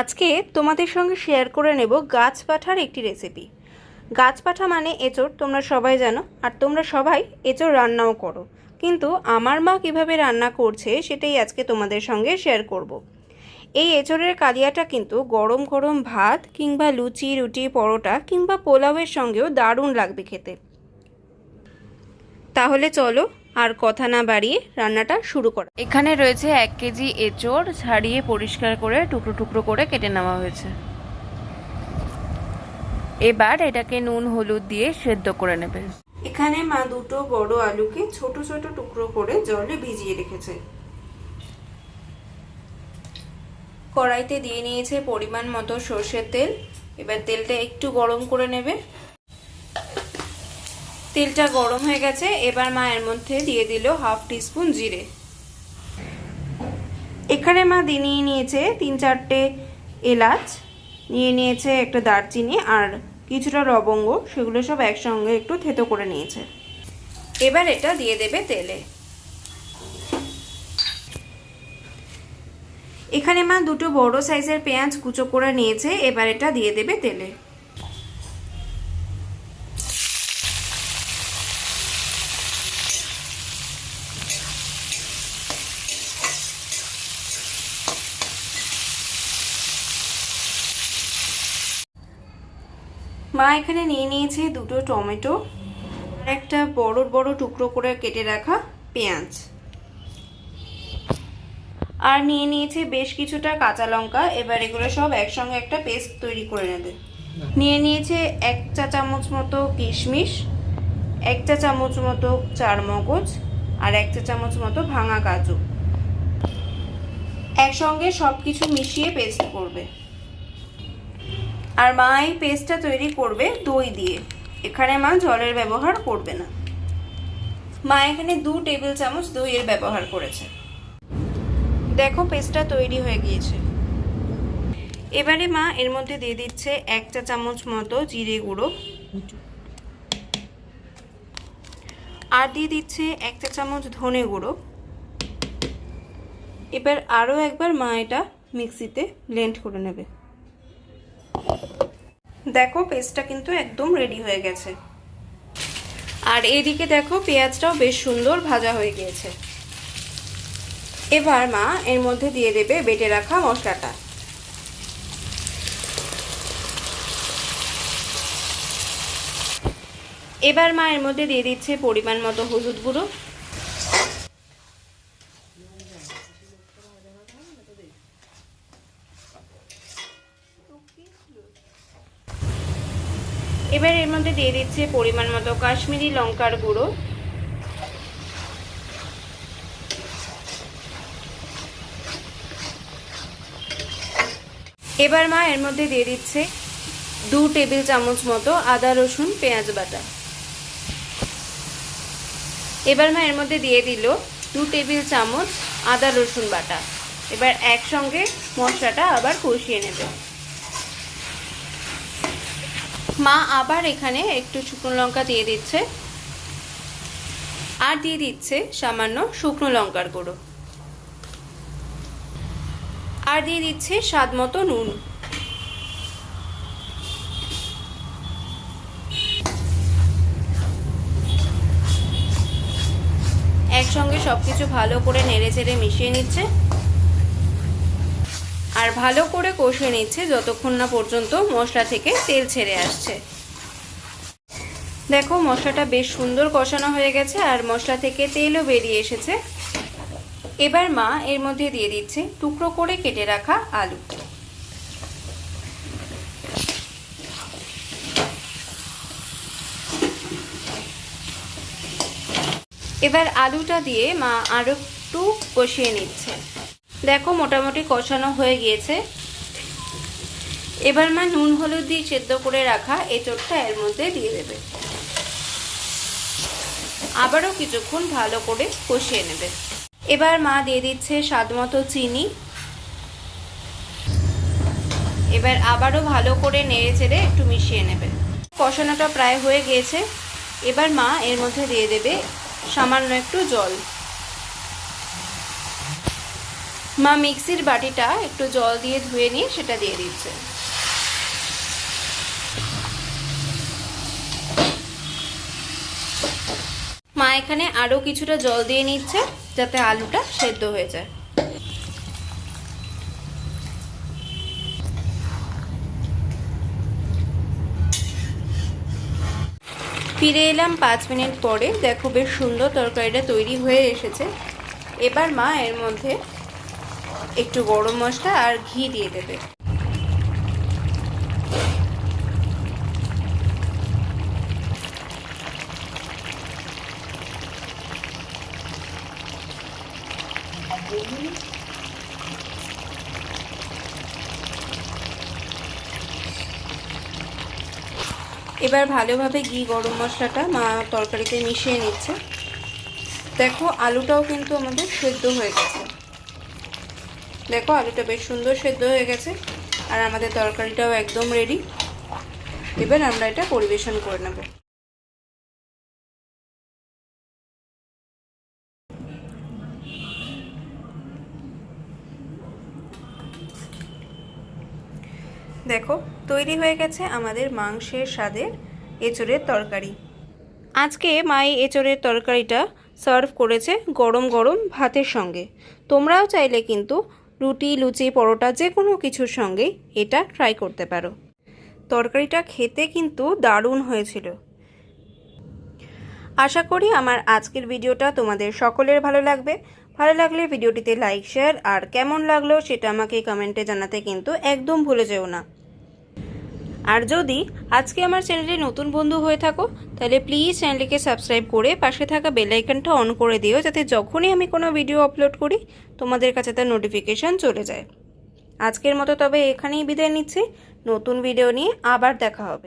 আজকে তোমাদের সঙ্গে শেয়ার করে নেব গাছ পাঠার একটি রেসিপি। গাছ পাঠা মানে এঁচোড়, তোমরা সবাই জানো, আর তোমরা সবাই এঁচোড় রান্নাও করো। কিন্তু আমার মা কিভাবে রান্না করছে সেটাই আজকে তোমাদের সঙ্গে শেয়ার করব। এই এঁচোড়ের কালিয়াটা কিন্তু গরম গরম ভাত কিংবা লুচি, রুটি, পরোটা কিংবা পোলাওয়ের সঙ্গেও দারুণ লাগবে খেতে। তাহলে চলো আর কথা না বাড়িয়ে রান্নাটা শুরু করা। এখানে রয়েছে 1 কেজি এঁচোড়, ছাড়িয়ে পরিষ্কার করে টুকরো টুকরো করে কেটে নেওয়া হয়েছে। এবার এটাকে নুন হলুদ দিয়ে সেদ্ধ করে নেবে। এখানে মা দুটো বড় আলুকে ছোট ছোট টুকরো করে জলে ভিজিয়ে রেখেছে। কড়াইতে দিয়ে নিয়েছে পরিমাণ মতো সর্ষের তেল। এবার তেলটা একটু গরম করে নেবে। তেলটা গরম হয়ে গেছে, এবার মা এর মধ্যে দিয়ে দিল 1/2 টিস্পুন জিরে। এখানে মা দিয়ে নিয়েছে 3-4টে এলাচ, নিয়ে নিয়েছে একটা দারচিনি আর কিছুটা লবঙ্গ, সেগুলো সব একসঙ্গে একটু থেতো করে নিয়েছে। এবার এটা দিয়ে দেবে তেলে। এখানে মা দুটো বড় সাইজের পেঁয়াজ কুচো করে নিয়েছে, এবার এটা দিয়ে দেবে তেলে। মা এখানে নিয়ে নিয়েছে দুটো টমেটো আর একটা বড় বড় টুকরো করে কেটে রাখা পেঁয়াজ, আর নিয়ে নিয়েছে বেশ কিছুটা কাঁচা লঙ্কা। এবার এগুলো সব একসঙ্গে একটা পেস্ট তৈরি করে নেবে। নিয়ে নিয়েছে 1 চা চামচ মতো কিশমিশ, 1 চা চামচ মতো চারমগজ আর 1 চা চামচ মতো ভাঙা কাজু। একসঙ্গে সব কিছু মিশিয়ে পেস্ট করবে। আর মা এই পেস্টটা তৈরি করবে দই দিয়ে। এখানে মা জলের ব্যবহার করবে না। মা এখানে 2 টেবিল চামচ দইয়ের ব্যবহার করেছে। দেখো পেস্টটা তৈরি হয়ে গিয়েছে। এবারে মা এর মধ্যে দিয়ে দিচ্ছে 1 চা চামচ মতো জিরে গুঁড়ো, আর দিয়ে দিচ্ছে 1 চা চামচ ধনে গুঁড়ো। এবার আরও একবার মা এটা মিক্সিতে ব্লেন্ড করে নেবে। দেখো পেস্টটা কিন্তু একদম রেডি হয়ে গেছে। আর এইদিকে দেখো পেঁয়াজটাও বেশ সুন্দর ভাজা হয়ে গিয়েছে। এবার মা এর মধ্যে দিয়ে দেবে বেটে রাখা মশলাটা। এবার মা এর মধ্যে দিয়ে দিচ্ছে পরিমাণ মতো হলুদ গুঁড়ো, এবার এর মধ্যে দিয়ে দিচ্ছে পরিমাণ মতো কাশ্মীরি লঙ্কার গুঁড়ো, এবার মা এর মধ্যে দিয়ে দিচ্ছে 2 টেবিল চামচ মতো আদা রসুন পেঁয়াজ বাটা। এবার মা এর মধ্যে দিয়ে দিল 2 টেবিল চামচ আদা রসুন বাটা। এবার একসঙ্গে মশলাটা আবার কষিয়ে নেবে। মা আবার এখানে একটু শুকনো লঙ্কা দিয়ে দিচ্ছে, আর দিয়ে দিচ্ছে সামান্য শুকনো লঙ্কার গুঁড়ো, আর দিয়ে দিচ্ছে স্বাদ মতো নুন। একসঙ্গে সবকিছু ভালো করে নেড়ে চেড়ে মিশিয়ে নিচ্ছে, আর ভালো করে কষিয়ে নিচ্ছে যতক্ষণ না পর্যন্ত মশলা থেকে তেল ছেড়ে আসছে। দেখো মশলাটা বেশ সুন্দর কষানো হয়ে গেছে আর মশলা থেকে তেলও বেরিয়ে এসেছে। এবার মা এর মধ্যে দিয়ে দিচ্ছে টুকরো করে কেটে রাখা আলু। এবার আলুটা দিয়ে মা আরো একটু কষিয়ে নিচ্ছে। দেখো মোটামুটি কষানো হয়ে গিয়েছে। এবার মা নুন হলুদ দিয়ে সেদ্ধ করে রাখা এঁচোড়টা এর মধ্যে দিয়ে দেবে। আবারও কিছুক্ষণ ভালো করে কষিয়ে নেবে। এবার মা দিয়ে দিচ্ছে স্বাদ মতো চিনি। এবার আবারও ভালো করে নেড়ে চেড়ে একটু মিশিয়ে নেবে। কষানোটা প্রায় হয়ে গিয়েছে। এবার মা এর মধ্যে দিয়ে দেবে সামান্য একটু জল। মা মিক্সির বাটিটা একটু জল দিয়ে ধুয়ে নিয়ে সেটা দিয়ে দিচ্ছে। মা এখানে আরও কিছুটা জল দিয়ে নিচ্ছে যাতে আলুটা সেদ্ধ হয়ে যায়। ফিরে এলাম 5 মিনিট পরে। দেখো বেশ সুন্দর তরকারিটা তৈরি হয়ে এসেছে। এবার মা এর মধ্যে একটু গরম মশলা আর ঘি দিয়ে দেবে। এবার ভালোভাবে ঘি গরম মশলাটা মা তরকারিতে মিশিয়ে নিচ্ছে। দেখো আলুটাও কিন্তু আমাদের সেদ্ধ হয়ে গেছে। দেখো আলুটা বেশ সুন্দর সেদ্ধ হয়ে গেছে আর আমাদের তরকারিটাও একদম রেডি। এবার আমরা এটা পরিবেশন করে নেব। দেখো তৈরি হয়ে গেছে আমাদের মাংসের স্বাদের এঁচোড়ের তরকারি। আজকে মা এই এঁচোড়ের তরকারিটা সার্ভ করেছে গরম গরম ভাতের সঙ্গে। তোমরাও চাইলে কিন্তু রুটি, লুচি, পরোটা যে কোনো কিছুর সঙ্গেই এটা ট্রাই করতে পারো। তরকারিটা খেতে কিন্তু দারুণ হয়েছিল। আশা করি আমার আজকের ভিডিওটা তোমাদের সকলের ভালো লাগবে। ভালো লাগলে ভিডিওটিতে লাইক, শেয়ার আর কেমন লাগলো সেটা আমাকে কমেন্টে জানাতে কিন্তু একদম ভুলে যেও না। আর যদি আজকে আমার চ্যানেলে নতুন বন্ধু হয়ে থাকো তাহলে প্লিজ চ্যানেলটিকে সাবস্ক্রাইব করে পাশে থাকা বেল আইকনটা অন করে দিও, যাতে যখনই আমি কোনো ভিডিও আপলোড করি তোমাদের কাছে তার নোটিফিকেশান চলে যায়। আজকের মতো তবে এখানেই বিদায় নিচ্ছি। নতুন ভিডিও নিয়ে আবার দেখা হবে।